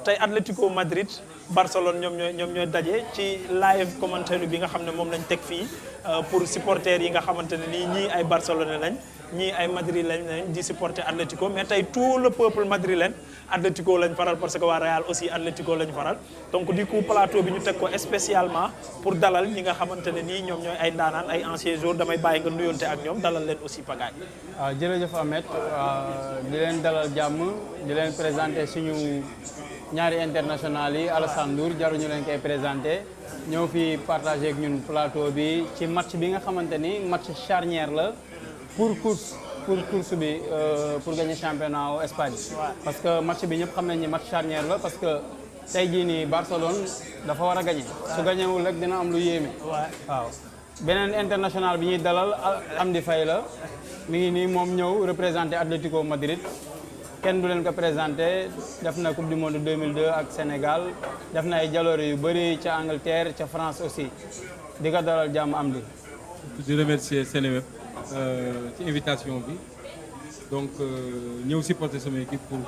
tey Atlético Madrid Barcelone ñoom ñooy daje ci live commentaire bi nga xam ne moom lañ teg fii pour supporters yi nga xamante ne nii ñii ay Barcelone lañ ñii ay Madrid lañ di supporter Atlético mais tey tout le peuple madrilène Atlético lañ faral parce que waa Real aussi Atlético lañ faral donc du coup plateau bi ñu teg ko spécialement pour dalal ñi nga xamante ne nii ñoom ñooy ay ndaanaan ay anciens joueurs damay bàyyi nga nuyonte ak ñoom dalal leen aussi Pagaye. waaw jërëjëf Ahmed di leen dalal jàmm di leen présenter suñu ñaari international yi Alassane Ndour jaruñu leen koy présenter ñëw fi partager ak ñun plateau bi ci match bi nga xamante ni match charnière la pour course bi pour gagner championnat au Espagne. parce que match bi ñëpp xam nañ ni match charnière la parce que tey jii nii Barcelone dafa war a gagner. su gagnéwul rek dina am lu yéeme. waaw beneen international bi ñuy dalal Amdi Faye la mi ngi nii moom ñëw représenter Atlético Madrid. kenn du leen ko présenté def na coupe du monde 2002 ak Sénégal def na ay jaloore yu bëri ca Angleterre ca France aussi di ko dalal jàmm am di. di remercier Seneweb ci invitation bi donc ñëw supporter sama équipe pour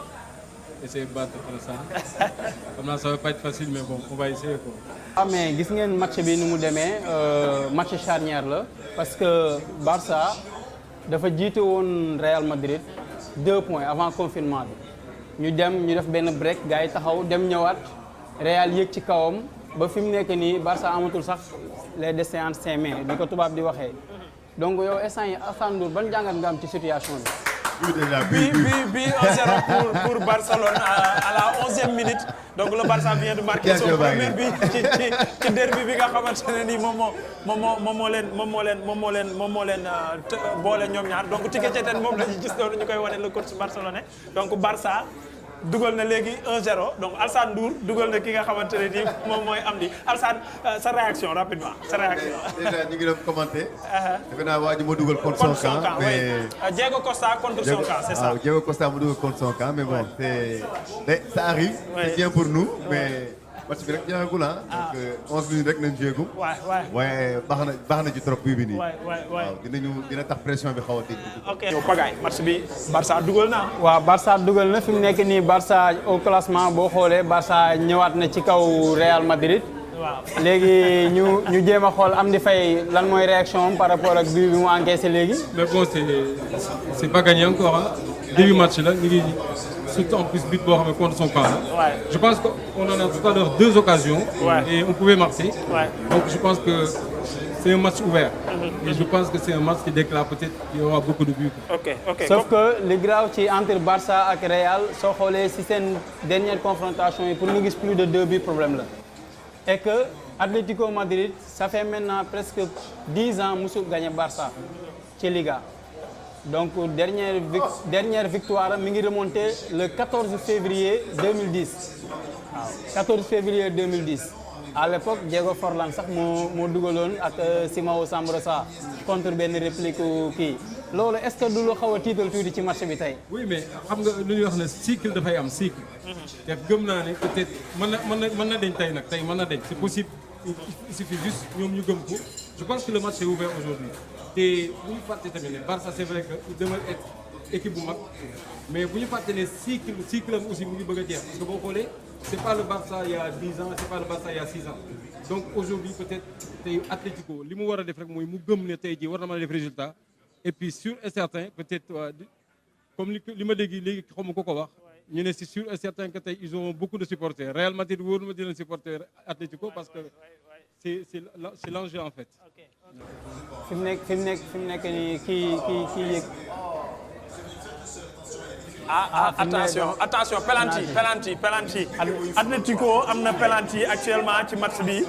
essayer de battre Alassane xam naa ça va pas être facile mais bon on va essayer quoi. waaw mais gis ngeen match bi ni mu demee match charnière la parce que Barça dafa jiite woon Real Madrid. 2 points avant confinement bi ñu def benn break gars yi taxaw dem ñëwaat Real yëg ci kawam ba fi mu nekk nii Barça amatul sax les destins entre ses mains ni ko tubaab di waxee donc yow instant yi Alassane Ndour ban jàngat nga am ci situation bi. bi 1-0 pour Barcelone à la 11e minute donc le Barça vient de marquer son premier but ci derby bi nga xamante ne nii moom moo leen boole ñoom ñaar donc Quique Setien moom la ñu gis doon ñu koy wane le coach barcelonais donc Barça dugal na léegi 1-0 donc Alassane Ndour dugal na ki nga xamante ne nii moom mooy Amdi Alassane sa réaction rapidement sa réaction. déjà ñu ngi doon commenté. defe naa waa ji ma dugal contre son camp mais Diego Costa contre son camp c'est ça. waaw Diego Costa ma dugal contre son camp mais bon ça arrive. c'est bien pour nous mais match bi rek jeexagul ah. donc 11 minutes rek nañ jéegu. waaye baax na ci trop bii bi nii. waaw dina tax pression bi xaw a dégg. ok yow Pagaye match bi Barça dugal na. waaw Barça dugal na fi mu nekk nii Barça au classement boo xoolee Barça ñëwaat na ci kaw Real Madrid. waaw léegi ñu jéem a xool Amdi Faye lan mooy réaction am par rapport ak bii bi mu encaissé léegi. mais bon c'est pas gagné encore ah début match la ñu ngi. surtout en plus but boo xam ne contre son camp là. Je pense qu'on en a tout à l'heure 2 occasions. Et on pouvait marquer. Donc je pense que c'est un match ouvert. Et je pense que c'est un match qui déclare peut-être qu'il y aura beaucoup de buts. Sauf que li grave ci entre Barça ak Real soo xoolee si seen dernière confrontation yi pour ñu gis plus de 2 buts problème la. Et que Atlético Madrid ça fait maintenant presque 10 ans musul gagné Barça ci Liga. Donc dernière victoire mi ngi remonté le 14 février 2010 waaw 14 février 2010 à l'époque Diego Forlán sax moo dugaloon ak Simao Sambusa contre benn réplique kii loolu est-ce que du lu xaw a tiital tuuti ci match bi tey. oui mais xam nga lu ñuy wax ne cycle dafay am cycle. te gëm naa ne peut-être mën na dañ tey nag tey mën na dañ c'est possible il suffit juste ñoom ñu gëm ko je pense que le match est ouvert aujourd'hui te bu ñu fàtte tamit ne Barça c'est vrai que il demeure être équipe bu mag mais bu ñu fàtte ne cycle am aussi mu ngi bëgg a jeex parce que boo xoolee c'est pas le Barça il y a 10 ans c'est pas le Barça il y a 6 ans donc aujourd'hui peut-être tey Atlético li mu war a def rek mooy mu gëm ne tey jii war na mën a def résultat et puis sûr et certain peut-être comme li ma dégg léegi xaw ma ko wax ñu ne c'est sûr et certain que tey ils ont beaucoup de supporters Real Madrid wóor na ma dina supporter Atlético parce que c'est l'enjeu en fait. fi mu nekk nii kii yëg. attention penalty Atlético am na penalty actuellement ci match bi.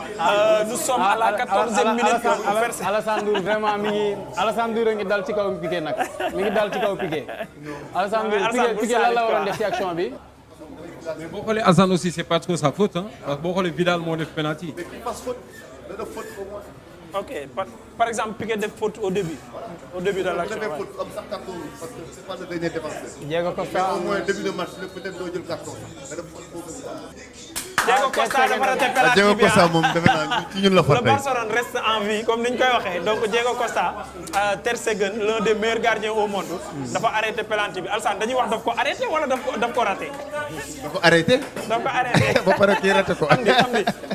nous sommes à la 14e minute. Alassane Ndour vraiment Alassane Ndour a ngi dal ci kaw Piqué nag mi ngi dal ci kaw Piqué. Alassane Ndour Piqué lan la waroon def ci action bi. mais boo xoolee Alassane aussi c'est pas trop sa faute hein parce que boo xoolee Vidal moo def penalty. Ok, par exemple, Piqué def faute au début de l'action. Il faute comme ça carton parce que c'est pas le dernier défenseur. Diego Costa au moins début de match peut-être doo jël carton. Diego Costa dafa raté penalty Diego bi Costa moom defe naa ci ñun la far le tey. Barcelone reste en vie comme ni ñu koy waxee donc Diego Costa Ter Stegen l'un des meilleurs gardiens au monde dafa arrêté penalty bi Alassane dañuy wax daf ko arrêté wala daf ko raté. da ko arrêté. daf ko arrêté ba pare kii raté ko. am di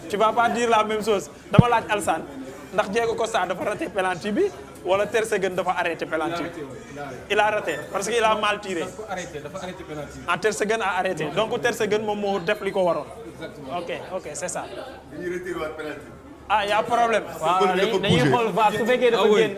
tu vas pas dire la même chose dama laaj Alassane ndax Diego Costa dafa raté penalty bi wala Ter Stegen dafa arrêté penalty bi. il a raté parce que il a mal tiré. dafa arrêté penalty. ah Ter Stegen a arrêté donc Ter Stegen moom moo def li ko waroon. ok c'est ça. dañuy retiré waat penalty. ah y a problème. waaw dañuy xool VAR su fekkee dafa génn.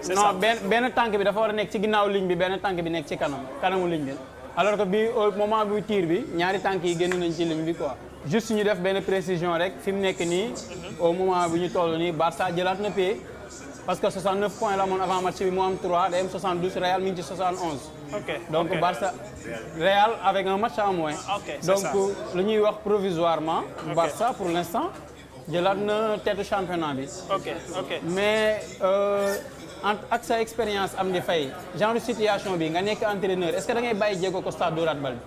c'est ça non benn tànk bi dafa war a nekk ci ginnaaw ligne bi benn tànk bi nekk ci kanamu ligne bi alors que bi au moment bu tir bi ñaari tànk yi génn nañ ci ligne bi quoi. juste ñu def benn précision rek fi mu nekk nii au moment bu ñu toll nii Barça jëlaat na pied parce que 69 points la amoon avant match bi mu am 3 day am 72 Real mi ngi ci 71. Donc Barça Real avec un match en moins. Donc lu ñuy wax provisoirement. Barça pour l'instant jëlaat na tête championnat bi. Mais ak sa expérience am di fay genre situation bi nga nekk entraîneur est-ce que da ngay bàyyi Diego Costa dóoraat bal bi.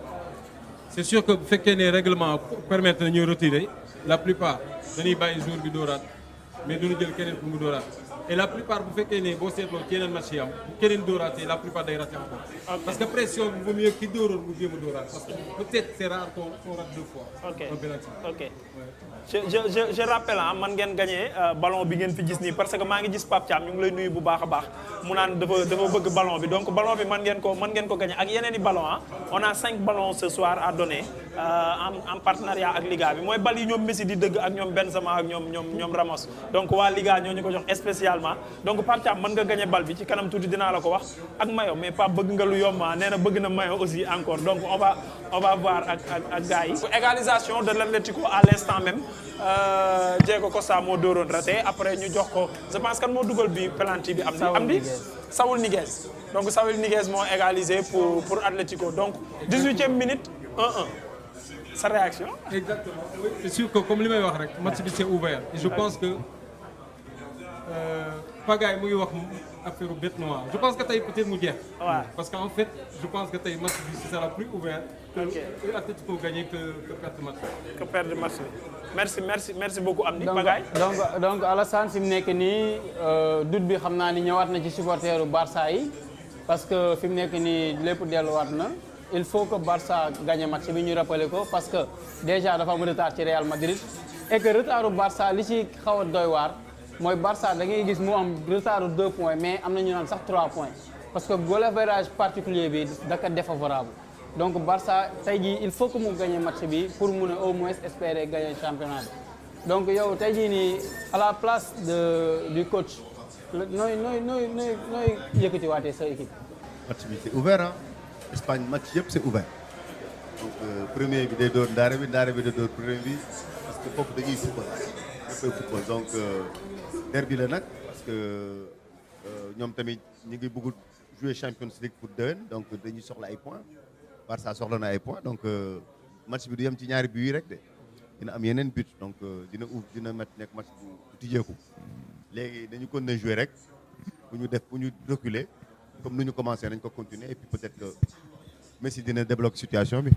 C'est sûr que bu fekkee ne règlement permettre na ñuy retirer la plupart dañuy bàyyi jour bi dóoraat mais duñu jël keneen pour mu dóoraat et la plupart bu fekkee ne boo seetloo ci yeneen match yi am bu keneen dóoraatee la plupart day raté encore. Parce que pression bi vaut mieux ki dóoroon mu jéem a dóoraat parce que peut-être c'est rare qu'on rate 2 fois. ok je rappelle man ngeen gagné ballon bi ngeen fi gis nii parce que maa ngi gis Pape Thiam ñu ngi lay nuyu bu baax a baax mu naan dafa bëgg ballon bi donc ballon bi man ngeen ko gagné ak yeneen i ballon on a 5 ballons ce soir à donner en partenariat ak Liga bi mooy bal yi ñoom Messi di dëgg ak ñoom Benzema ak ñoom Ramos donc waa Liga ñoo ñu ko jox spécialement donc Pape Thiam mën nga gagné bal bi ci kanam tuuti dinaa la ko wax ak mayo mais Pape bëgg nga lu yomb nee na bëgg na mayo aussi encore donc on va voir ak gars yi. Égalisation de l'Atlético à l'instant même Diego Costa moo dooroon raté après ñu jox ko je pense kan moo dugal bi penalty bi am di Saúl Ñíguez donc Saúl Ñíguez moo égalisé pour Atlético donc 18e minute 1-1 sa réaction. Exactement c'est sûr que comme li may wax rek match bi c'est ouvert et je pense que Pagaye mu ngi wax affaire bête noire je pense que tey peut-être mu jeex. parce que en fait je pense que tey match bi ce sera plus ouvert. que Atlético gagner que perdre match. que perdre match bi merci beaucoup Amdi Pagaye. donc Alassane fi mu nekk nii doute bi xam naa ni ñëwaat na ci supporteru Barça yi parce que fi mu nekk nii lépp delluwaat na il faut que Barça gagne match bi ñu rappelé ko parce que déjà dafa am retard ci Real Madrid et que retardu Barça li ci xaw a doy waar mooy Barça da ngay gis mu am retardu 2 points mais am na ñu naan sax 3 points parce que goal average particulier bi daka défavorable donc Barça tey jii il faut que mu gagne match bi pour mun a au moins espérer gagner championnat bi donc yow tey jii nii à la place du coach nooy yëkkatiwaatee sa équipe. match bi c'est ouvert ah Espagne match yëpp c'est ouvert donc premier bi day door ndaare bi day door premier bi parce que foofu dañuy football donc derby la nag parce que ñoom tamit ñu ngi bëgg jouer Champions League pour déwén donc dañuy soxla ay points Barça soxla na ay points donc match bi du yem ci ñaari but yi rek de dina am yeneen but donc dina nekk match bu tijjeeku léegi dañu continuer jouer rek bu ñu reculer comme nu ñu commencé nañ ko continuer et puis peut-être que Messi dina débloquer situation bi.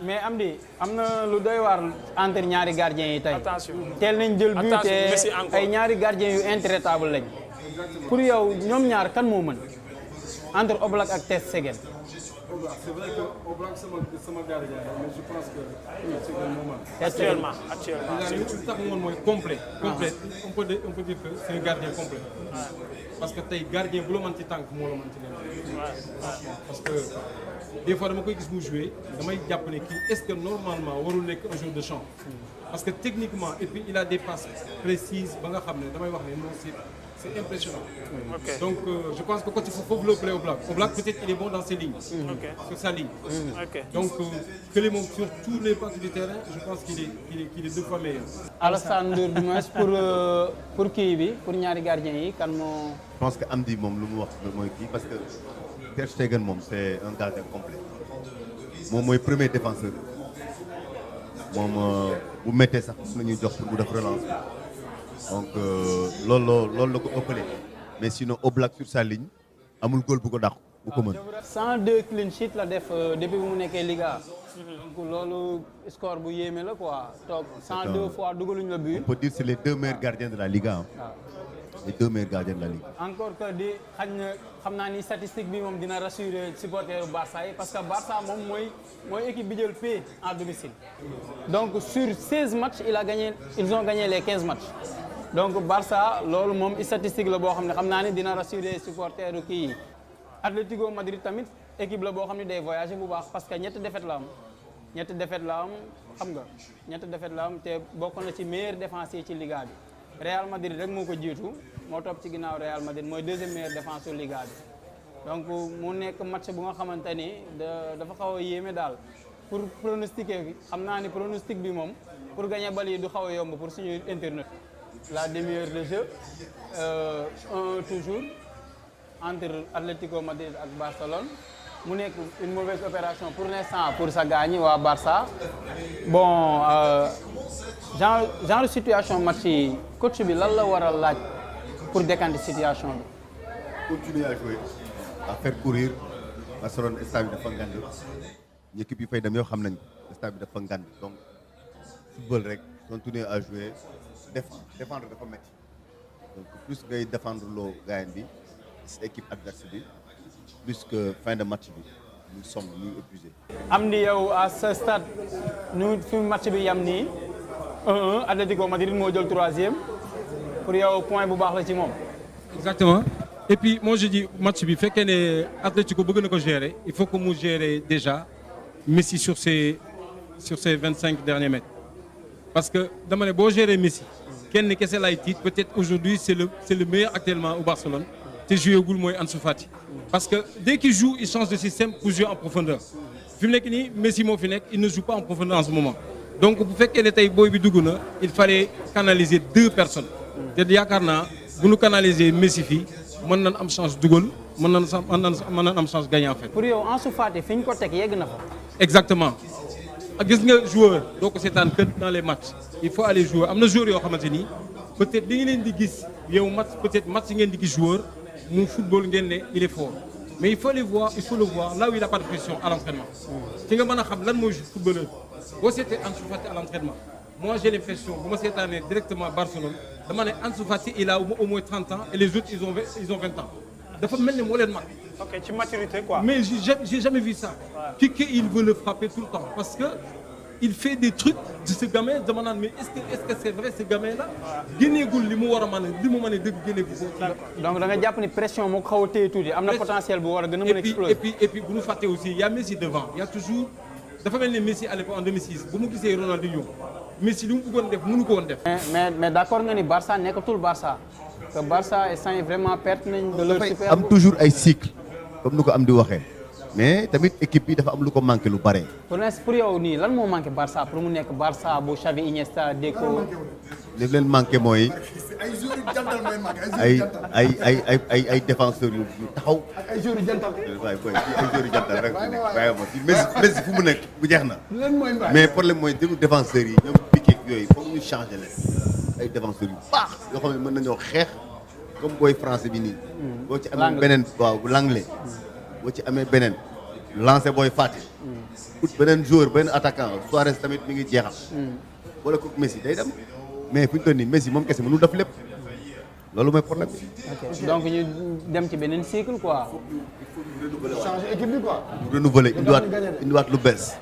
mais Amdi am na lu doy waar entre ñaari gardiens yi tey. attention teel nañ jël but te ay ñaari gardiens yu intraitable lañ. pour yow ñoom ñaar kan moo mën entre Oblak ak Ter Stegen. C'est vrai que Oblak sama gardien mais je pense que Ter Stegen moo mën. actuellement li tax mu mën mooy complet. on peut dire que c'est un gardien complet. parce que tey gardien bu la mën ci tànk moo la mën ci leen. parce que des fois dama koy gis mu jouer damay jàpp ne kii est-ce que normalement warul nekk un joueur de champ. parce que techniquement et puis il a des passes précises ba nga xam ne damay wax ne non c'est impressionnant. Donc je pense que quand il faut le play Oblak peut-être il est bon dans ses lignes. Sur sa ligne. Donc que les moom sur tous les parties du terrain je pense qu'il est 2 fois meilleur. Alassane Ndour du moins pour kii bi pour ñaari gardiens yi kan moo. Je pense que Amdi moom lu mu wax mooy kii parce que Ter Stegen moom c'est un gardien complet moom mooy premier défenseur moom bu méttee sax la ñuy jox pour mu def relance donc loolu la ko ëppale mais sinon Oblak sur sa ligne amul góol bu ko dàqu bu ko mën. 102 clean sheet la def depuis bu mu nekkee Liga. donc loolu score bu yéeme la quoi toog 102 fois dugaluñ la but. on peut dire c'est les 2 meilleurs gardiens de la Liga. waaw. les 2 meilleurs gardiens de la Ligue. encore que di xam naa ni statistique bi moom dina rassurer supporter Barça yi parce que Barça moom mooy équipe bi jël paie à domicile. donc sur 16 matchs ils ont gagné les 15 matchs. donc Barça loolu moom statistique la boo xam ne xam naa ni dina rassurer supporter kii yi. Atlético Madrid tamit équipe la boo xam ne day voyager bu baax parce que ñetti défaite la am xam nga ñetti défaite la am te bokk na ci meilleur défenseur ci Liga bi. Real Madrid rek moo ko jiitu moo topp ci ginnaaw Real Madrid mooy deuxième meilleur défenseur Liga bi donc mu nekk match bu nga xamante ni dafa xaw a yéeme daal pour pronostiquer bi xam naa ni pronostic bi moom pour gagner bal yi du xaw a yomb pour suñu internet. La demi-heure de jeu 1-1 toujours entre Atlético Madrid ak Barcelone mu nekk une mauvaise opération pour l'instant pour sa gaañi waa Barça bon genre situation match yi coach bi lan la war a laaj pour décanter situation bi. continuer à jouer à faire courir Barcelone stade bi dafa ngand ñi équipe yi fay dem yoo xam nañ stade bi dafa ngand donc football rek continuer à jouer défendre dafa métti donc plus ngay défendre loo gaayan bi si équipe adverse bi plus que fin de match bi ñu somb ñu épuisé. am ni yow à ce stade ñu fi match bi yam nii 1-1 Atlético Madrid moo jël 3e pour yow point bu baax la ci moom. Exactement. Et puis moi je dis match bi fekkee ne Atlético bëgg na ko gérer il faut que mu gérer déjà Messi sur ses 25 derniers mètres parce que dama ne boo gérer Messi kenn kese lay tiit peut-être aujourd'hui c'est le meilleur actuellement au Barcelone te joué gul mooy Ansu Fati parce que dès qu'il joue il change de système pour jouer en profondeur fi mu nekk nii Messi moo fi nekk il ne joue pas en profondeur en ce moment donc bu fekkee ne tey booy bi dugg na il fallait canaliser 2 personnes te yaakaar naa bu ñu canaliser Messi fii mën nañ am chance dugal mën nañ am chance gagner en fait. pour yow Ansu Fati fi ñu ko teg yegg na fa. exactement gis nga joueur doo ko seetaan que dans les matchs il faut aller jouer am na joueurs yoo xamante ni peut-être li ngeen leen di gis yow match yi ngeen di gis joueur mu football ngeen ne il est fort mais il faut le voir là où il a pas de pression à l'entraînement. ci nga mën a xam lan mooy footballeur boo seetee Ansu Fati à l'entraînement moi j'ai l'impression bu ma seetaanee directement Barcelone dama ne Ansu Fati il a au moins 30 ans et les autres ils ont 20 ans dafa mel ni moo leen mag. ok ci maturité quoi. mais j'ai jamais vu ça. Piqué il veut le frapper tout le temps parce que il fait des trucs de ce gamin dama naan mais est-ce que c'est vrai ce gamin là. génneegul li mu war a mën a li mu mën a dëgg génneegul ko. donc da nga jàpp ni pression moo ko xaw a téye tuuti am na potentiel bu war a gën a mën a exploser. et puis bu ñu fàtte aussi il y a Messi devant il y a toujours dafa mel ni Messi à l'époque en 2006 bu mu gisee Ronaldinho Messi li mu bëggoon def mënu ko woon def. mais d'accord nga ni Barça nekkatul Barça que Barça instant yi vraiment perte nañ de leur super. am toujours ay cycle comme ni ko am di waxee mais tamit équipe yi dafa am lu ko manqué lu bare. pour yow nii lan moo manqué Barça pour mu nekk Barça bu Xavi Iniesta Deco. li leen manqué mooy ay défenseurs yu taxaw. ay joueurs yu jantal. waaye booy ay joueurs yu jantal rek bu nekk bàyyi ma fi Messi fu mu nekk bu jeex na. mais problème mooy déglu défenseurs yi ñoom Piqué yooyu foog ñu changer leen ay défenseurs yu baax yoo xam ne mën nañoo xeex comme booy français bi nii. boo ci amee beneen waaw Langlais. boo ci amee beneen lancé booy fàtte. ut beneen joueur beneen attaquant Suarez tamit mi ngi jeexal. wala ko Messi day dem mais fi ñu toll nii Messi moom kese mënul def lépp loolu mooy problème bi. ok donc ñu dem ci beneen cycle quoi. changer équipe bi quoi. renouveler indiwaat lu bees.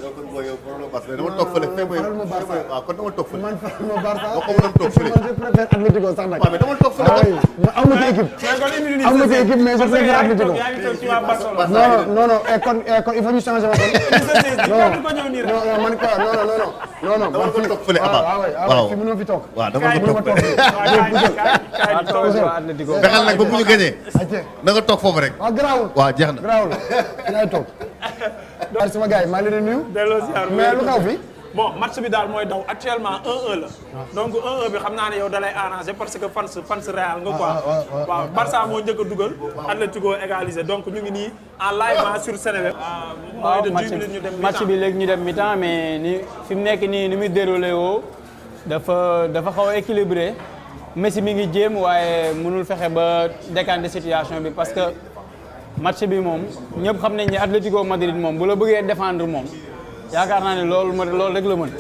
yow kon booy yow problème parce que dama toog fële fee mooy waaw kon dama toog fële. man faral ma Barça. boo ko mënoon toog fële. man je préfère Atlético sax nag. waaw mais dama toog fële. am na ci équipe. am na ci équipe mais je préfère Atlético. non kon il faut ñu changer ma kon. non man quoi non. dama ko toog fële Aba. waaw fi mënoo fi toog. waaw dama ko toog fële. Atlético. fexeel nag ba bu ñu gagné. na nga toog foofu rek. waaw garaawul. waaw jeex na. garaawul dinaay toog. donc sama gars yi maa ngi leen di nuyu. delloo ziar mais lu xaw fi. bon match bi daal mooy daw actuellement 1-1 la. donc 1-1 bi xam naa ne yow da lay arrangé parce que fans Real nga quoi. waaw Barça moo njëkk a dugal. Atlético égalisé donc ñu ngi nii en live sur Seneweb. waaw mooy de 10 minutes ñu dem match bi léegi ñu dem mi-temps mais ni fi mu nekk nii ni muy déroulé woo dafa xaw a équilibré Messi mi ngi jéem waaye mënul fexe ba décanter situation bi parce que match bi moom ñëpp xam nañ ne Atlético Madrid moom bu la bëggee défendre moom yaakaar naa ne loolu rek la mën.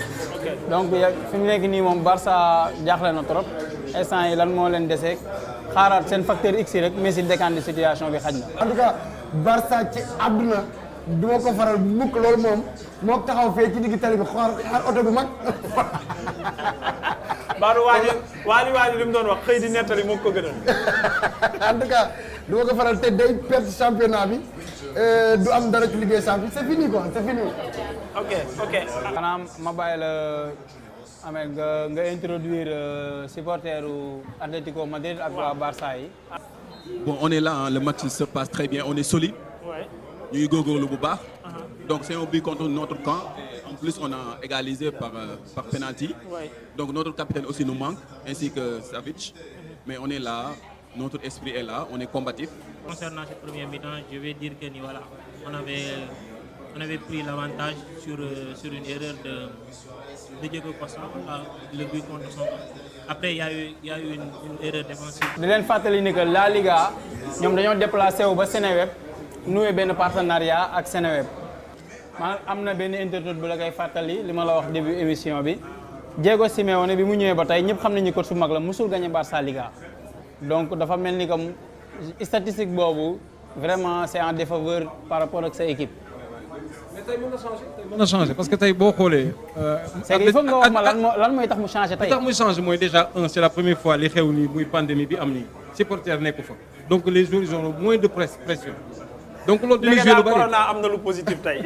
donc fi mu nekk nii moom Barça jaaxle na trop instant yi lan moo leen dese xaaraat seen facteur X rek Messi décanté situation bi xaj na. en tout cas Barça ci àdduna du ma ko faral mukk loolu moom moo taxaw fee ci digg tali bi xaar oto bu mag. Badou waali li mu doon wax xëy di nettali moo ko gënal. en tout cas du ma ko faral te day perte championnat bi du am dara ci liggéey champion c'est fini quoi c'est fini. ok. xanaa ma bàyyi la Ameth nga introduire supporteru Atlético Madrid ak waa Barça yi. Bon, on est là, hein, le match se passe très bien, on est solide. Nous avons góorgóorlu bu baax. Donc c'est un but contre notre camp. En plus, on a égalisé par penalty. Donc notre capitaine aussi nous manque, ainsi que Savic. Mais on est là, notre esprit est là, on est combatif. Concernant cette première mi-temps, je vais dire que voilà, on avait pris l'avantage sur une erreur de Diego Costa, le but contre son camp. Après, il y a eu une erreur défensive. di leen fàttali ni que La Liga ñoom dañoo déplacé wu ba Seneweb noué benn partenariat ak Seneweb. maanaam am na benn internaute bu la koy fàttali li ma la wax début émission bi Diego Simeone bi mu ñëwee ba tey ñëpp xam nañu coach su mag la musul gagné Barça Liga. donc dafa mel ni comme statistique boobu vraiment c'est en défaveur par rapport ak sa équipe. mais tey mën na changer parce que tey boo xoolee. c'est que il faut nga wax ma lan mooy tax mu changer tey. li tax muy changer mooy déjà c'est la première fois li xew nii muy pandémie bi am nii supporter nekku fa donc les joueurs ils ont moins de pression. donc loolu dina jouer lu bari corona am na lu positif tey.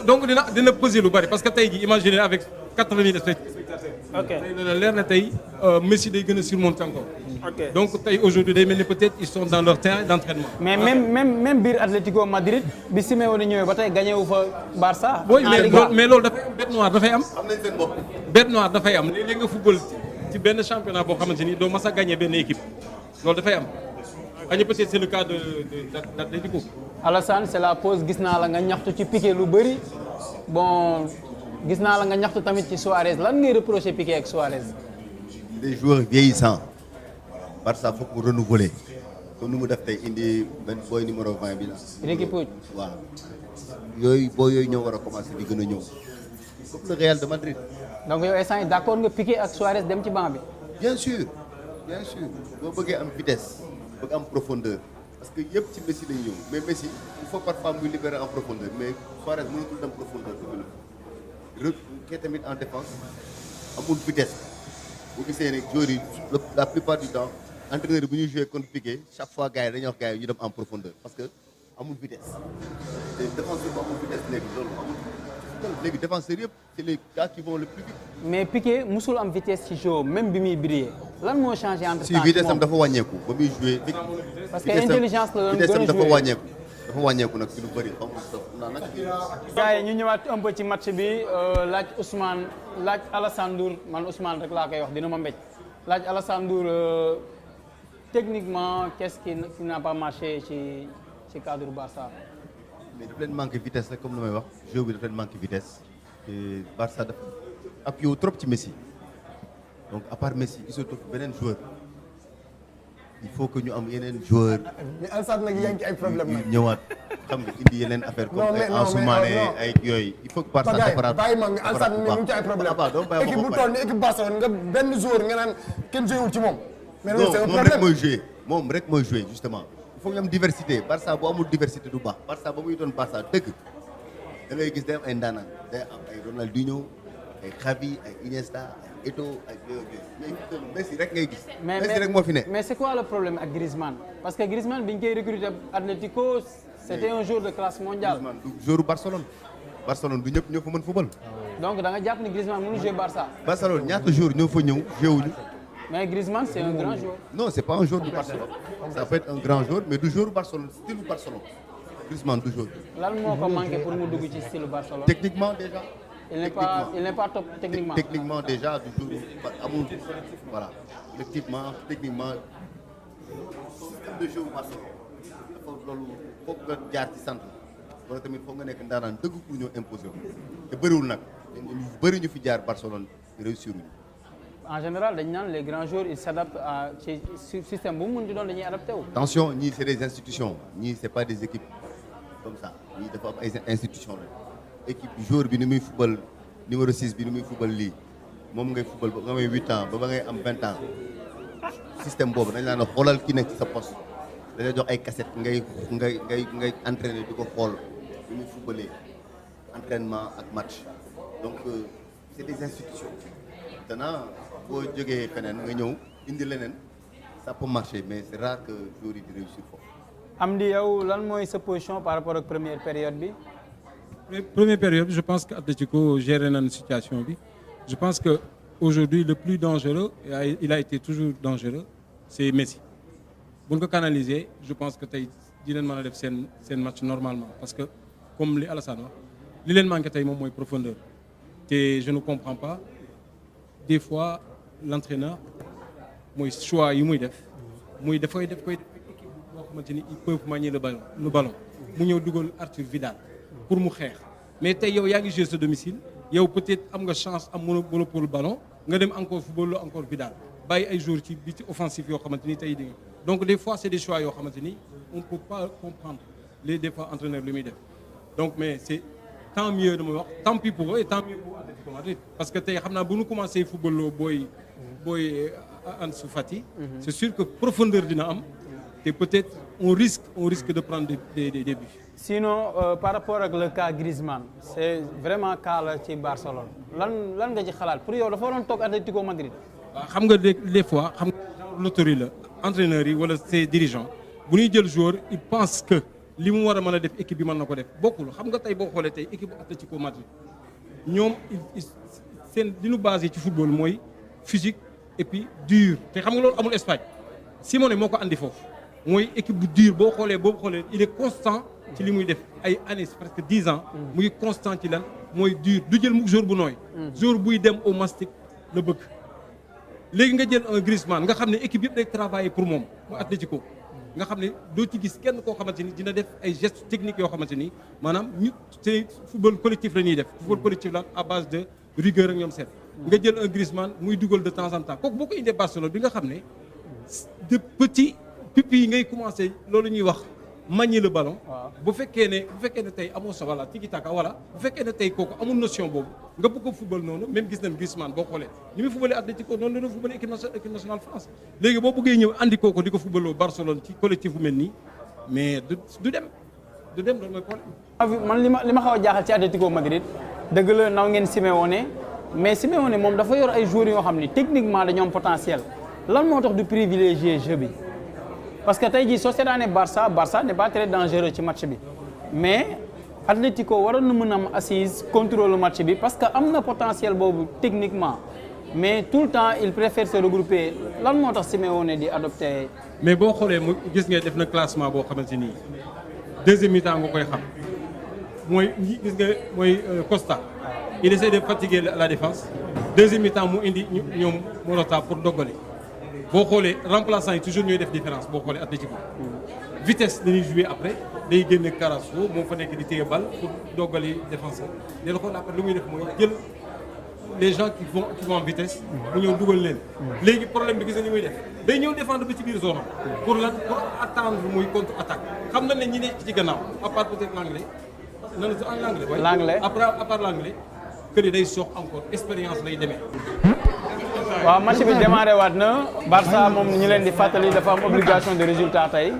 donc dina peser lu bari parce que tey jii imaginez avec 80 000 spectateurs. ok tey dina leer na tey Messi day gën a surmonter encore. ok donc tey aujourd'hui day mel ni peut-être ils sont dans leur terrain d'entraînement. mais même biir Atlético Madrid bi Simeone ñëwee ba tey gagné wu fa Barça. oui mais loolu dafay am bête noire dafay am. am nañ seen bopp. bête noire dafay am léeg-léeg nga football ci benn championnat boo xamante ni doo mas a gagné benn équipe loolu dafay am. xëy na peut-être c'est le cas d'Atlético. Alassane c'est la pause gis naa la nga ñaxtu ci Piqué lu bëri bon gis naa la nga ñaxtu tamit ci Suarez lan ngay reprocher Piqué ak Suarez. des joueurs vieillissants. Barça foog mu renouveler. comme ni mu def tey indi benn boy numéro 20 bi la. Riqui Puig. waaw yooyu ñoo war a commencer di gën a ñëw. comme le Real de Madrid. donc yow instant yi d'accord nga Piqué ak Suarez dem ci banc bi. bien sûr boo bëggee am vitesse bëgg am profondeur parce que yëpp ci Messi lañu ñëw mais Messi il faut parfois muy libérer en profondeur mais Suarez mënatul dem profondeur dëgg la tamit en défense amul vitesse bu gisee ne joueurs yi la plupart du temps entraîneur yi bu ñuy jouer contre Piqué chaque fois gars yi dañuy wax gars yi ñu dem en profondeur parce que amul vitesse te défenseur bu amul vitesse léegi loolu amul léegi défenseurs yëpp c'est les gars qui vont le plus vite. mais Piqué musul am vitesse ci jeu même bi muy briller lan moo changé entre temps si vitesse am dafa wàññeeku ba muy jouer. parce que intelligence la doon gën a jouer dafa wàññeeku nag ci lu bëri xam nga nag. gars yi ñu ñëwaat un peu ci match bi laaj Ousmane laaj Alassane Ndour man Ousmane rek laa koy wax dina ma mbéj laaj Alassane Ndour techniquement qu'est-ce qui n'a pas marché ci cadre Barça. mais dafa leen manqué vitesse rek comme lu may wax jeu bi dafa leen manqué vitesse te Barça dafa appuyé trop ci Messi donc à part Messi il se trouve beneen joueur il faut que ñu am yeneen joueur mais Alassane nag yaa ngi ci ay problème nag. ñëwaat xam nga indi yeneen affaire comme ay Ansu Mané ay yooyu il faut que Barça defaraat bàyyi ma nga Alassane mu ngi ci ay problème équipe bu toll ni équipe Barcelone nga benn joueur nga naan kenn joué wul ci moom. mais loolu c'est un problème moom rek mooy joué justement il faut ñu am diversité Barça bu amul diversité du baax Barça ba muy doon Barça dëgg da ngay gis day am ay ndaanaan day am ay Ronaldinho ay Xavi ay Iniesta ay Eto'o ay mais Messi rek ngay gis. Messi rek moo fi ne. mais c'est quoi le problème ak Griezmann parce que Griezmann bi ñu koy recruter Atlético c'était un joueur de classe mondiale. Griezmann du joueur Barcelone du ñëpp ñoo fa mën football. donc da nga jàpp ni Griezmann mënu jouer Barça. Barcelone ñaata joueurs ñoo fa ñëw joué wuñu. mais Griezmann c'est un grand joueur. non c'est pas un joueur du Barcelone. ça peut être un grand joueur mais du joueur Barcelone style Barcelone. Griezmann du joueur. lan moo ko manqué pour mu dugg ci style Barcelone. techniquement déjà. il n'est pas top techniquement. techniquement déjà du joueur amul voilà techniquement système de jeu Barcelone dafa loolu foog nga jaar ci centre wala tamit foog nga nekk ndaanaan dëgg pour ñoo imposer ko te bëriwul nag ñu bëri ñu fi jaar Barcelone réussir ñu. en général dañ naan les grands joueurs ils s'adaptent à ci système bu mu mën di doon dañuy adapté wu. attention ñii c'est des institutions ñii c'est pas des équipes comme ça ñii dafa am ay institutions la équipe joueur bi ni muy football numéro 6 bi ni muy football lii moom ngay football ba nga may 8 ans ba ngay am 20 ans système boobu dañ naan xoolal ki nekk ci sa poste dañuy jox ay cassette ngay entraîner di ko xool ni muy footballee entraînement ak match donc c'est des institutions maintenant boo jógee feneen nga ñëw indi leneen ça peut marcher mais c'est rare que joueur yi di réussir foofu. Amdi yow lan mooy sa position par rapport ak première période bi. Première période je pense que Atlético géré na situation bi je pense que aujourd'hui le plus dangereux il a été toujours dangereux c'est Messi bu ñu ko canaliser je pense que tey dinañ mën a def seen match normalement parce que comme li Alassane wax li leen manqué tey moom mooy profondeur te je ne comprends pas des fois l'entraîneur mooy choix yi muy def muy dafay def koy équipe boo xamante ni ils peuvent manier le ballon mu ñëw dugal Arthur Vidal pour mu xeex mais tey yow yaa ngi jouer sa domicile yow peut-être am nga chance am monopole ballon nga dem encore football encore Vidal bàyyi ay jours ci biti offensif yoo xamante ni tey di donc des fois c'est des choix yoo xamante ni on peut pas comprendre des fois entraîneur lu muy def donc mais c'est tant mieux dama wax tant pis pour eux et tant mieux pour Atlético Madrid parce que tey xam naa bu ñu commencé football loo booy Ansu Fati c'est sûr que profondeur dina am te peut-être on risque de prendre des buts. Sinon par rapport ak le cas Griezmann c'est vraiment cas la ci Barcelone lan nga ci xalaat pour yow dafa waroon toog Atlético Madrid. waaw xam nga des fois xam nga loterie la entraîneurs yi wala ses dirigeants bu ñuy jël joueur ils pensent que li mu war a mën a def équipe bi mën na ko def bokkul xam nga tey boo xoolee tey équipe Atlético Madrid ñoom seen li ñu basé ci football mooy physique et puis dur te xam nga loolu amul Espagne Simeone moo ko andi foofu mooy équipe bu dur boo xoolee il est constant ci li muy def ay années presque 10 ans muy constant ci lan mooy dur du jël mu jour bu nooy jour buy dem au mastic la bëgg léegi nga jël un Griezmann nga xam ne équipe yëpp day travailler pour moom mu Atlético nga xam ne doo ci gis kenn koo xamante ni dina def ay gestes techniques yoo xamante ni maanaam ñu c'est football collectif la ñuy def football collectif la à base de rigueur ak ñoom seet nga jël un Griezmann muy dugal de temps en temps kooku boo ko indee Barcelone bi nga xam ne de petit pipi yi ngay commencer loolu ñuy wax manier le ballon bu fekkee ne tey amoo sa wala tiki taka wala bu fekkee ne tey kooku amul notion boobu nga bëgg ko football noonu même gis nañ Griezmann boo xoolee ni muy footballé Atlético noonu la doon footballé équipe nationale France léegi boo bëggee ñëw andi kooku di ko footballoo Barcelone ci collectif bu mel nii mais du dem loolu mooy problème. man li ma xaw a jaaxal ci Atlético Madrid dëgg la naw ngeen Simeone mais Simeone moom dafa yor ay joueurs yoo xam ni techniquement dañoo am potentiel lan moo tax du privilégier jeu bi parce que tey jii soo seetaanee Barça n'est pas très dangereux ci match bi mais Atlético waroon na mën a am assise contrôle match bi parce que am na potentiel boobu techniquement mais tout le temps il préfère se regrouper lan moo tax Simeone di adopter. mais boo xoolee mu gis nga def na classement boo xamante ni deuxième mi-temps nga koy xam mooy gis nga mooy Costa il essaie de fatiguer la défense deuxième mi-temps mu indi ñoom Morata pour doggale boo xoolee remplaçant yi toujours ñooy def différence boo xoolee Atlético vitesse dañuy jouer après day génne Carrasco moom fa nekk di téye bal pour doggali défenseur léegi xool après lu muy def mooy jël les gens qui vont en vitesse mu ñëw dugal leen léegi problème bi gis nga ni muy def day ñëw défendre ba ci biir zone pour attendre muy contre attaque xam na ne ñi nekk ci gannaaw à part peut-être l'anglais à part l'anglais que ni day sox encore expérience lay demee. waaw match bi démarré waat na Barça moom ñu leen di fàttali dafa am obligation de résultat tey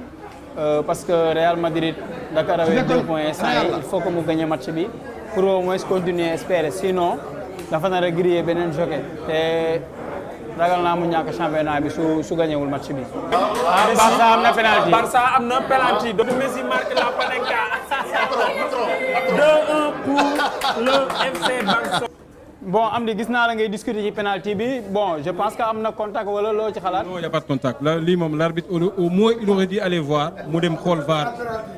parce que Real Madrid daka rawee 2 points il faut que mu gagner match bi pour au moins continuer espérer sinon dafa nar a griller beneen jockey te ragal naa mu ñàkk championnat bi su gagnewul match bi. Barça am na penalty. Barça am na penalty. donc Messi marque la Panenka 2-1 pour le FC Barcelone. bon Amdi gis naa la ngay discuter ci penalty bi bon je pense que am na contact wala loo ci xalaat. non y a pas de contact là lii moom l'arbitre au moins il aurait dû aller voir mu dem xool VAR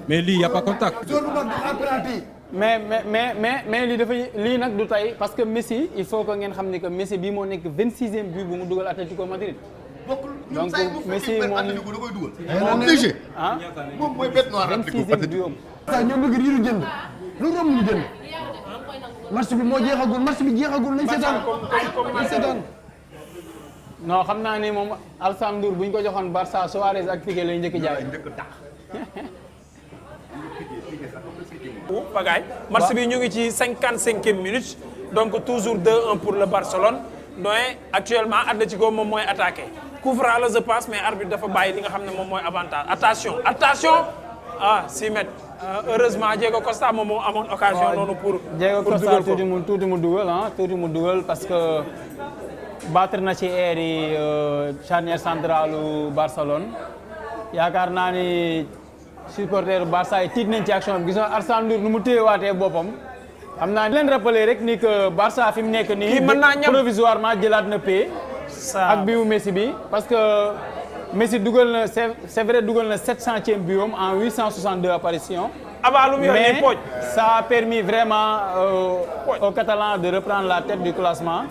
mais lii y a pas contact. mais lii nag du tey parce que Messi il faut que ngeen xam ni que Messi bii moo nekk 26e but bu mu dugal Atlético Madrid. donc Messi moom obligé. ah moom mooy bête noire Atlético 26e but am. ñoo bëgg di ñu jënd lu romb ñu jënd match bi moo jeexagul match bi jeexagul nañ seetaan non xam naa ni moom Alassane Ndour bu ñu ko joxoon Barça Suarez ak Piqué lay njëkk jaay. Pagaye match bi ñu ngi ci 55e minute donc toujours 2-1 pour le Barcelone donc actuellement Atlético moom mooy attaqué coup franc la je pense mais arbitre dafa bàyyi li nga xam ne moom mooy avantage attention 6 mètres heureusement Diego Costa moom moo amoon occasion noonu pour Diego Costa tuuti mu dugal parce que battre na ci air yi charnière centralu Barcelone yaakaar naa ni supporter Barça yi tiit nañ ci action bi gis nga Alassane Ndour nu mu téyewaatee boppam xam naa leen rappeler rek ni que Barça fi mu nekk nii provisoirement jëlaat na paie ak biu Messi bi parce que Messi dugal na c'est vrai dugal na 700e biom en 862 apparitions mais ça a permis vraiment aux Catalans de reprendre la tête du classement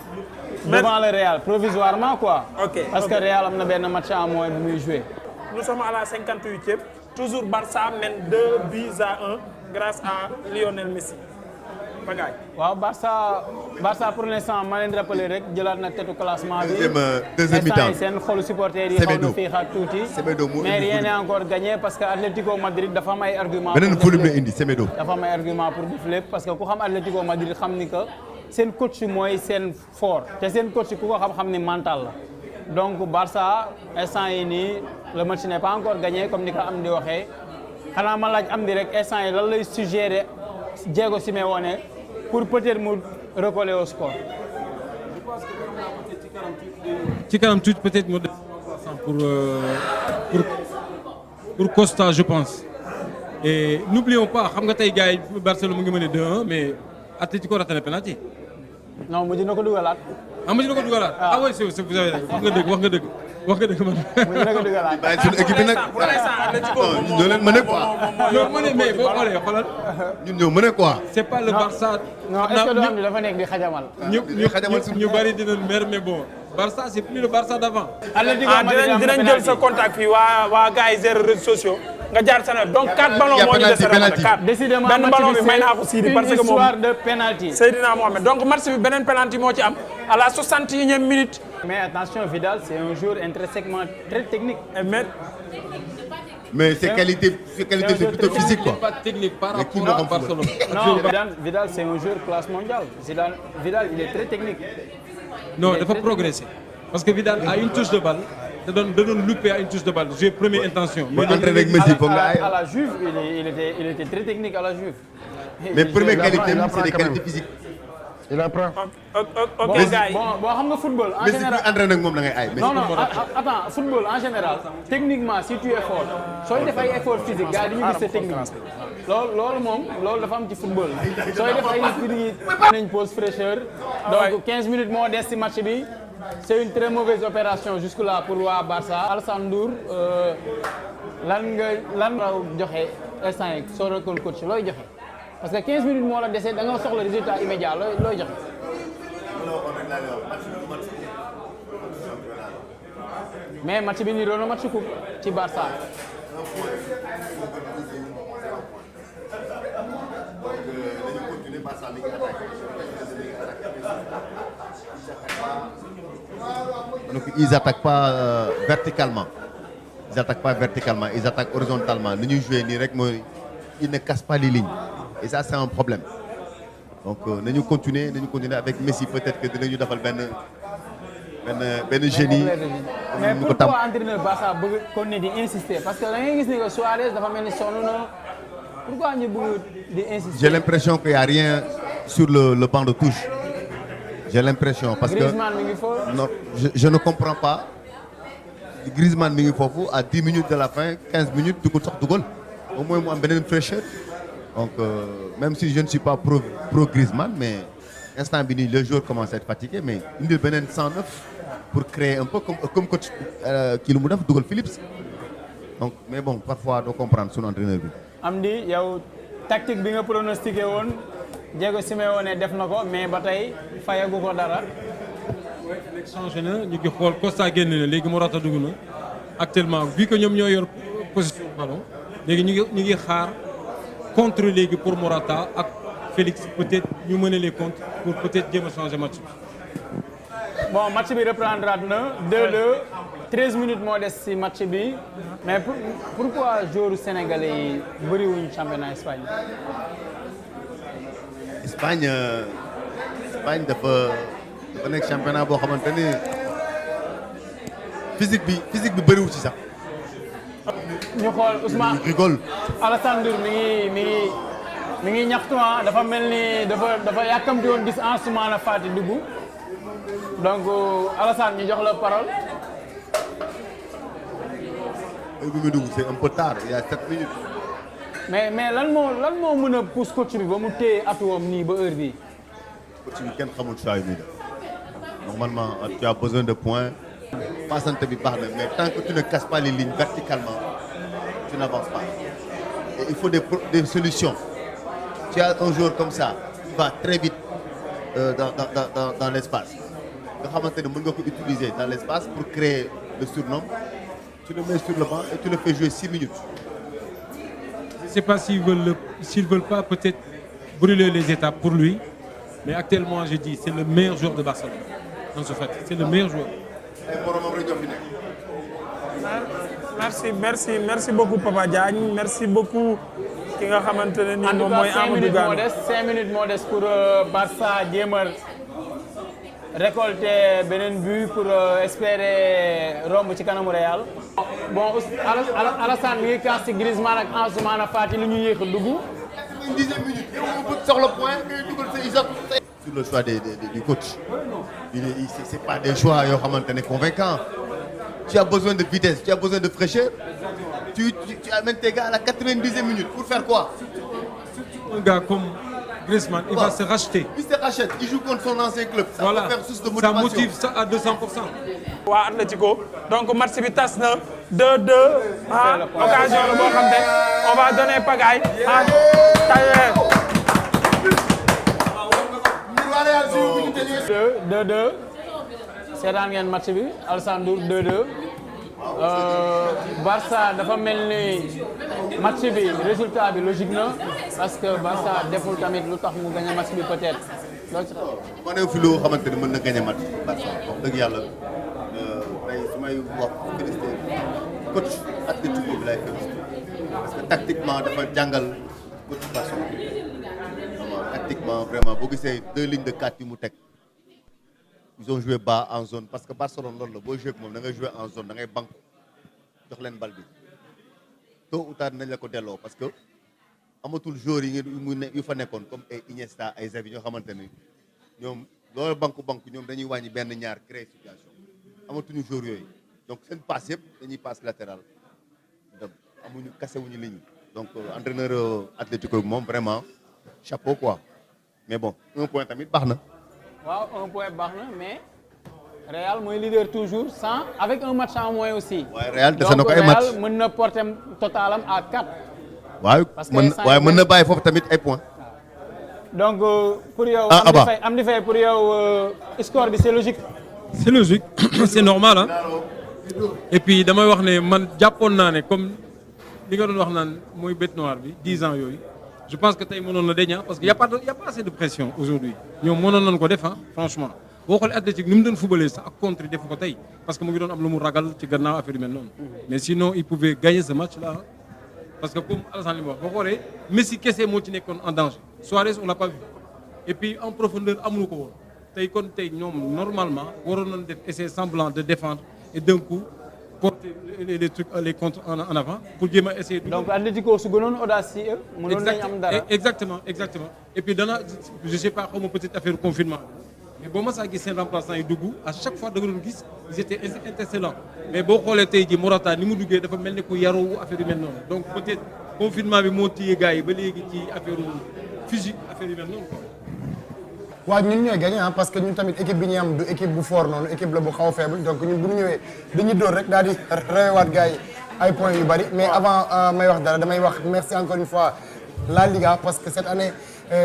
devant le Real provisoirement quoi parce que Real am na benn match en moins bu muy jouer. Nous sommes à la 58e toujours Barça mène 2-1 grâce à Lionel Messi. Pagaye. waaw Barça pour l'instant ma leen rappeler rek jëlaat na tête classement bi. deuxième mi-temps seen xolu supporters yi xaw na fii xaar tuuti. mais rien n'est encore gagné parce que Atlético Madrid dafa am ay argument. beneen volume la indi Semedo. dafa am ay argument pour def lépp parce que ku xam Atlético Madrid xam ni que seen coach mooy seen fort te seen coach ku ko xam ni mental la. donc Barça instant yi nii le match n'est pas encore gagné comme ni ko am di waxee xanaa ma laaj am di rek instant yi lan lay suggérer Diego Simeone pour peut-être mu recoller au score. je pense que ci kanam tuuti peut-être mu def pour Costa je pense et n'oublions pas xam nga tey gars yi Barcelone mu ngi mën a 2-1 mais Atlético raté na penalty. non mujj na ko dugalaat. mujj na ko dugalaat ah oui c'est vous avez wax nga dëgg man. mujj na ko dugalaat. bàyyi suñu équipe bi nag ñoo leen mën a quoi. ñoo mën a mais boo xoolee xoolal. ñun ñoo mën a quoi. c'est pas le Barça. non est-ce que doom bi dafa nekk di xajamal. ñu bari dinañ mer mais bon Barça c'est plus le Barça d'avant. dinañ jël sa contact fii waa gars yi gérer réseaux sociaux nga jaar sa donc 4 ballons moo ñu dese 4 décidément benn ballon bi may naa ko Sidi parce que moom histoire de penalty. Seydina Mohamed donc match bi beneen penalty moo ci am à la 61e minute. mais attention Vidal c'est un joueur intrinsèquement très technique. mais ses qualités c'est plutôt physique quoi. pas technique par rapport à Barcelone. non Vidal c'est un joueur classe mondiale Vidal il est très technique. non dafa progresser parce que Vidal a une touche de balle da doon louper à une touche de balle j'ai première intention. mais entraîné avec Messi foog nga ay. à la Juve il était très technique à la Juve. mais première qualité c'est des qualités physiques. il apprend. ok gars yi bon xam nga football en général mais si entraîné ak moom da ngay ay. non attends football en général techniquement si tu es fort sooy def ay effort physique gars yi dañuy gis sa technique loolu moom loolu dafa am ci football sooy def ay nañ pause fraîcheur donc 15 minutes moo des ci match bi c'est une très mauvaise opération jusque là pour waa Barça. Alassane Ndour lan nga joxe instant yi soo rekkoon coach looy joxe parce que 15 minutes moo la dese da nga soxla résultat immédiat looy joxe. mais match bi nii doon na match coupe ci Barça. donc ils attaquent pas verticalement ils attaquent horizontalement li ñuy jouer nii rek mooy ils ne cassent pas les lignes et ça c'est un problème donc nañu continuer avec Messi peut-être que dinañu defal benn génie. mais pourquoi entraîneur Barça bëgg kon ne di insister parce que da ngay gis ne que Suarez dafa mel ni sonn na pourquoi ñu bëgg di insister. j'ai l'impression qu'il y a rien sur le banc de touche. J'ai l'impression parce que non, je ne comprends pas. Griezmann mi ngi foofu à 10 minutes de la fin 15 minutes dugul sax dugal au moins mu am beneen fraîcheur donc même si je ne suis pas pro Griezmann mais instant bi nii le joueur commence à être fatigué mais indil beneen 109 pour créer un peu comme coach kii lu mu def dugal Phillips donc mais bon parfois doo comprendre sunu entraîneur bi. Amdi yow tactique bi nga pronostiqué woon Diego Simeone def na ko mais ba tey fayagu ko dara. changé na ñu ngi xool Costa génn na léegi Morata dugg na actuellement vu que ñoom ñoo yor position ballon léegi ñu ngi xaar contre léegi pour Morata ak Félix peut-être ñu mener les comptes pour peut-être jéem a changer match bi. bon match bi reprendre na 2-2 13 minutes moo des ci match bi mais pourquoi joueurs sénégalais yi bëriwuñu championnat Espagne. Espagne dafa nekk championnat boo xamante ni physique bi bëriwul ci sax. ñu xool Ousmane rigole. Alassane Ndour mi ngi ñaxtu dafa mel ni dafa yàkkamti woon gis Ansoumana Fati dugg donc Alassane ñu jox la parole. bi muy dugg c'est un peu tard il y a 7 minutes. mais lan moo mën a pousse coach bi ba mu téye atuwam nii ba heure bii. coach bi kenn xamul choix yi muy def normalement tu as besoin de points. passante bi baax na mais tant que tu ne casses pas les lignes verticalement tu n'avances pas et il faut des solutions. Tu as un joueur comme ça qui va très vite dans l'espace nga xamante ne mën nga ko utiliser dans l'espace pour créer le surnom. Tu le mets sur le banc et tu le fais jouer 6 minutes. Je ne sais pas s'ils veulent pas peut-être brûler les étapes pour lui, mais actuellement je dis c'est le meilleur joueur de Barcelone. Ansu Fati, c'est le meilleur joueur. merci beaucoup Papa Diagne merci beaucoup ki nga xamante ne nii moom mooy Amadou Gano. 5 minutes moo des pour Barça jéem a récolter beneen but pour espérer romb ci kanamu Real. bon Alassane mi ngi kaas ci Griezmann ak Ansoumana Fati lu ñu yéex a dugg. 10e minute yow sur le point ngay dugal sa isot. sur le choix du coach c'est pas des choix yoo xamante ne convaincants. Tu as besoin de vitesse, tu as besoin de fraîcheur. Tu amènes tes gars à la 90e minute pour faire quoi? Un gars comme Griezmann, il va se racheter. Il se rachète, il joue contre son ancien club. Ça voilà. va faire source de motivation. Ça motive ça à 200%. waa Atlético donc match bi tas na 2-2 occasion la boo xam ne on va donner pagaille taye 2-2 seetaan ngeen match bi Alassane Ndour 2-2 Barça dafa mel ni match bi résultat bi logique na parce que Barça deful tamit lu tax mu gagné match bi peut-être. ma ne fi loo xamante ne mën na gagné match Barça wax dëgg yàlla tey su may wax félicité coach Atlético bi lay félicité parce que tactiquement dafa jàngal coach Barça tactiquement vraiment boo gisee 2 lignes de 4 yu mu teg. Ils ont joué bas en zone parce que Barcelone loolu la boo joué ak moom da ngay joué en zone da ngay banque jox leen bal bi tôt ou tard nañ la ko delloo parce que amatul joueurs yi yu fa nekkoon comme ay Iniesta ay Xavi ñoo xamante ni ñoom loolu banque ñoom dañuy wàññi benn ñaar créer situation amatuñu joueurs yooyu donc seen passe yëpp dañuy passe latéral donc amuñu kasewuñu ligne donc entraîneur Atlético bi moom vraiment chapeau quoi mais bon 1 point tamit baax na. waaw 1 point baax na mais Real mooy leader toujours avec un match en moins aussi. waaye Real dese na ko ay match donc Real mën na porter totalam à 4. waaye mën na bàyyi foofu tamit ay points. donc pour yow. am di fay pour yow score bi c'est logique. c'est logique c'est normal hein. et puis damay wax ne man jàppoon naa ne comme li nga doon wax naan mooy bête noire bi 10 ans yooyu. Je pense que tey mënoon na deñ parce que y a pas assez de pression aujourd'hui ñoom mënoon nañu ko def franchement boo xoolee Atlétique ni mu doon footballé sax ak contre defu ko tey parce que mu ngi doon am lu mu ragal ci gannaaw affaire yu mel noonu mais sinon il pouvait gagner ce match là parce que comme Alassane li ma wax boo xoolee Messi kese moo ci nekkoon en danger Suarez on l'a pas vu et puis en profondeur amuñu ko woon tey kon tey ñoom normalement waroon nañu def essayer semblant de défendre et d'un coup porter les trucs les contre en avant pour jéem a essayer. donc Atlético su gënoon audacieux. mënoon nañu am dara exactement et puis je sais pas xaw ma petite affaire confinement mais boo ma saa gis seen remplaçant yi dugg à chaque fois da nga doon gis ils étaient excellents mais boo xoolee tey jii Morata ni mu duggee dafa mel ni ku yaru affaire yu mel noonu donc peut-être confinement bi moo téye gars yi ba léegi ci affaire physique affaire yu mel noonu quoi. waaw ñun ñooy gagné parce que ñun tamit équipe bi ñu am du équipe bu fort noonu équipe la bu xaw a faible donc ñun bu ñu ñëwee dañuy dóor rek daal di rewewaat gars yi ay points yu bari mais avant may wax dara damay wax merci encore une fois la Liga parce que cette année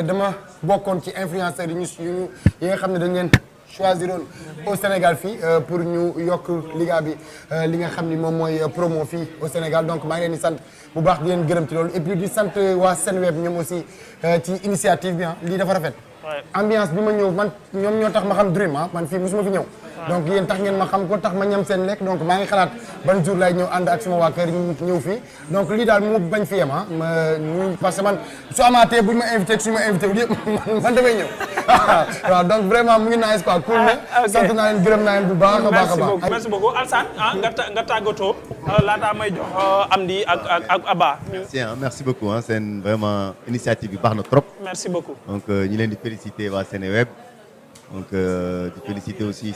dama bokkoon ci influenceurs yi nga xam ne dañ leen choisiroon au Sénégal fii pour ñu yokk Liga bi li nga xam ni moom mooy promo fii au Sénégal donc maa ngi leen di sant bu baax di leen gërëm ci loolu et puis di sant waa Senweb ñoom aussi ci initiative bi lii dafa rafet. ambiance bi ma ñëw man ñoom ñoo tax ma xam Dream man fii mosuma fi ñëw donc yéen tax ngeen ma xam ko tax ma ñam seen lekk donc maa ngi xalaat ban jour lay ñëw ànd ak sama waa kër ñëw fii donc lii daal mu bañ fi yem parce que man su amaatee buñ ma invité suñu ma invité wu yëpp man damay ñëw waaw donc vraiment mu ngi nice quoi cool na sant naa leen gërëm naa leen bu baax a baax a baax merci beaucoup Alassane nga tàggatoo laataa may jox Amdy ak Aba merci beaucoup c'est vraiment initiative bi baax na trop merci beaucoup donc ñi leen di féliciter waa Seneweb donc di féliciter aussi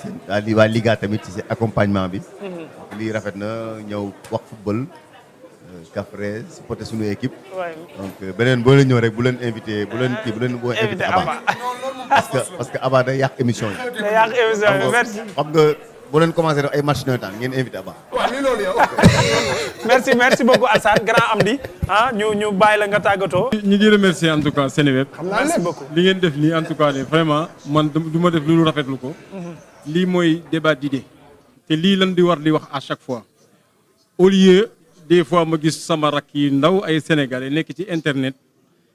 waa Liga tamit ci accompagnement bi lii rafet na ñëw wax football Kaffrine supporter suñu équipe donc beneen boo leen ñëw rek bu leen invité bu leen invité Aba parce que Aba day yàq émission yi day yàq émission yi merci xam nga boo leen commencé def ay match nawetaan ngeen invité Aba waaw lii loolu yow merci beaucoup Alassane grand Amdy ñu bàyyi la nga tàggatoo ñu ngi remercier en tout cas Seneweb merci beaucoup li ngeen def nii en tout cas vraiment man du ma def lu rafetlu ko lii mooy débat d'idées te lii lan di war di wax à chaque fois au lieu des fois ma gis sama rakk yi ndaw ay sénégalais nekk ci internet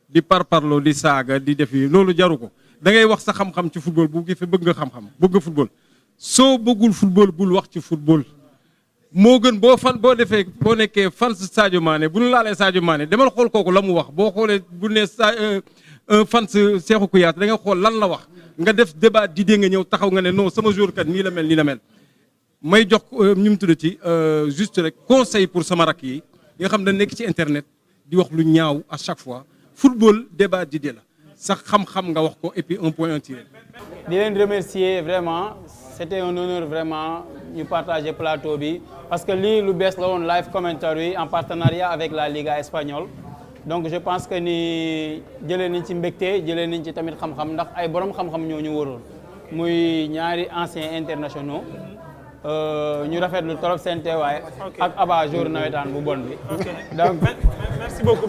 di parparloo di saaga di def yi loolu jaru ko da ngay wax sa xam-xam ci football bu fi bëgg nga xam-xam bëgg nga football soo bëggul football bul wax ci football moo gën boo nekkee fans Sadio Mané bu ñu laalee Sadio Mané demal xool kooku la mu wax boo xoolee bu ne fans Cheikhou Kouyaté da nga xool lan la wax nga def débat d'idées nga ñëw taxaw nga ne non sama jour kat nii la mel may jox ñu mu tudd ci juste rek conseil pour sama rakk yi nga xam ne nekk ci internet di wax lu ñaaw à chaque fois football débat d'idées la sax xam-xam nga wax ko et puis un point tiré. di leen remercier vraiment c'était un honneur vraiment ñu partager plateau bi parce que lii lu bees la woon live commentary en partenariat avec la Liga espagnole donc je pense que ni jëlee nañ ci mbégte jëlee nañ ci tamit xam-xam ndax ay borom xam-xam ñoo ñu wëroon muy ñaari anciens internationaux ñu rafetlu trop seen teewaay ak Aba jour nawetaan bu bon bi donc merci beaucoup